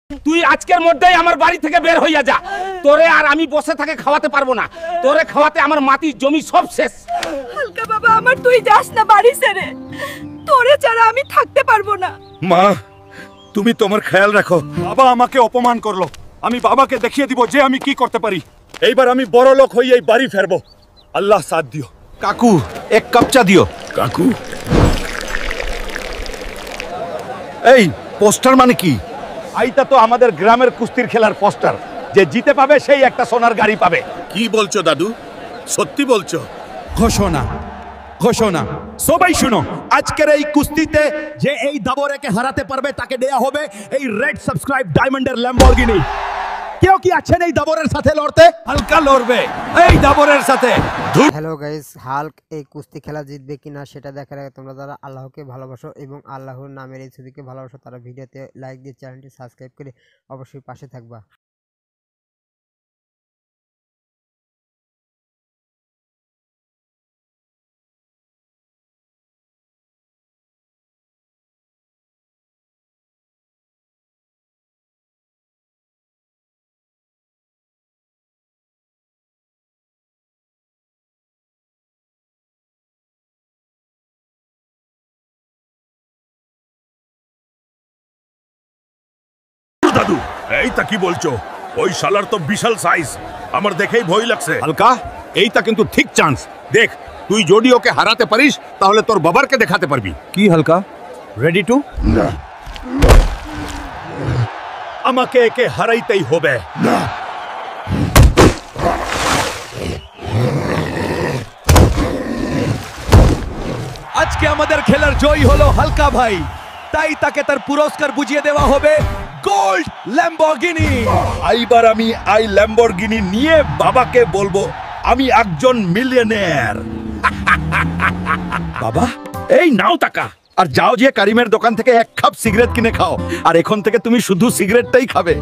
তুই আজকের মধ্যেই আমার বাড়ি থেকে বের হইয়া যা। তোরে আর আমি বসে থাকে খাওয়াতে পারবো না। তোরে খাওয়াতে আমার মাটি জমি সব শেষ। হালকা বাবা, আমার তুই যাস না বাড়ি ছেড়ে। তোরে ছাড়া আমি থাকতে পারবো না। মা, তুমি তোমার খেয়াল রাখো। বাবা আমাকে অপমান করলো, আমি বাবাকে দেখিয়ে দিব যে আমি কি করতে পারি। এইবার আমি বড় লোক হই এই বাড়ি ফেরবো। আল্লাহ সাথ দিও। কাকু, এক কাপ চা দিও। কাকু, এই পোস্টার মানে কি? এইটা তো আমাদের গ্রামের কুস্তির খেলার পোস্টার। যে জিতে পাবে সেই একটা সোনার গাড়ি পাবে। কি বলছো দাদু? সত্যি বলছো? ঘোষণা, ঘোষণা। সবাই শুনো, আজকের এই কুস্তিতে যে এই দাবরেকে হারাতে পারবে তাকে দেয়া হবে এই রেড সাবস্ক্রাইব ডায়মন্ডের ল্যাম্বরগিনি। কেউ কি আছেন এই দাবরের সাথে লড়তে? হালকা লড়বে এই দাবরের সাথে। হ্যালো গাইস, হাল্ক এই কুস্তি খেলা জিতবে কিনা সেটা দেখার আগে তোমরা যারা আল্লাহকে ভালোবাসো এবং আল্লাহর নামের এই ছবিকে ভালোবাসো তারা ভিডিওতে লাইক দিয়ে চ্যানেলটি সাবস্ক্রাইব করে অবশ্যই পাশে থাকবা। দাদু, এইটা কি বলছো? ওই শালার তো বিশাল সাইজ, আমার দেখেই ভয় লাগছে। হালকা, এইটা কিন্তু ঠিক চান্স। দেখ, তুই যদি ওকে হারাতে পারিস তাহলে তোর বাবারকে দেখাতে পারবি। কি হালকা? Ready to? আমাকে একে হারাইতেই হবে। আজকে আমাদের খেলার জয় হলো হালকা ভাই, তাই তাকে তার পুরস্কার বুঝিয়ে দেওয়া হবে গোল্ড ল্যাম্বরগিনি। এইবার আমি আই ল্যাম্বরগিনি নিয়ে বাবাকে বলবো আমি একজন মিলিয়নেয়ার। বাবা, এই নাও টাকা, আর যাও যে কারিমের দোকান থেকে এক কাপ সিগারেট কিনে খাও। আর এখন থেকে তুমি শুধু সিগারেটটাই খাবে।